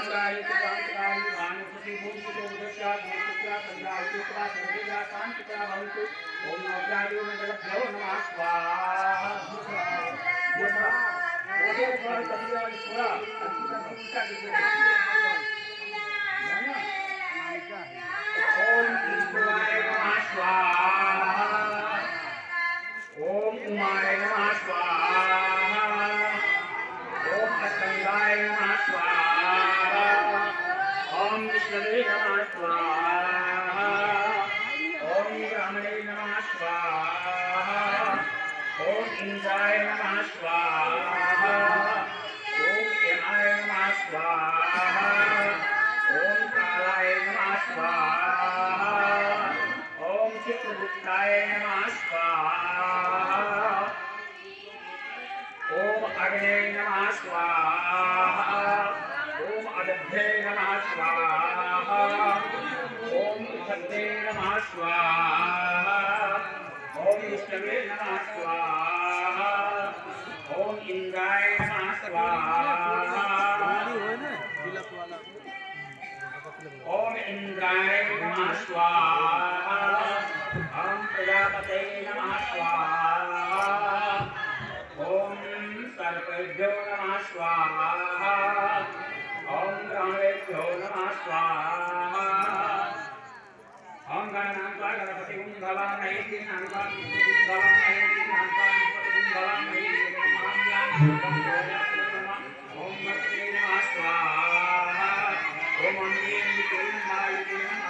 शांताय शांताय भानुपति भूषितो दशा भूषिता कन्या चित्रा सर्वेदा शांतिता भवन्तु ओम नवजातो नमः नमः स्वाहा ओके थोड़ा कन्या थोड़ा अंतिम पूजा ओम ईश्वराय नमः स्वाहा ओम उमाय नमः स्वाहा ओम अस्कंदाय नमः स्वाहा ओम विष्णवे नमः स्वाहा ओम ब्रह्मणे नमः स्वाहा ओम इंद्राय नमः स्वाहा ओम यमाय नमः स्वाहा ओम कालाय नमः स्वाहा ओम चित्रगुप्ताय नमः स्वाहा ओम अग्ने नमः स्वाहा ओम अदभ्ये नमः स्वाहा ओम सत्ये नमः स्वाहा ओम विष्णवे नमः स्वाहा ओम इंद्राय नमः स्वाहा ओम इंद्राय नमः स्वाहा ओम प्रजापते नमः स्वाहा ओम सर्पेभ्यो नमः स्वाहा ओम ग्रामेभ्यो नमः स्वाहा ओम गणनान्त्वा गणपति गुंधवामहे नान्त्वा गुंधवामहे नान्त्वा गुंधवामहे ओम भक्ते नमः स्वाहा ओम अम्बे नमः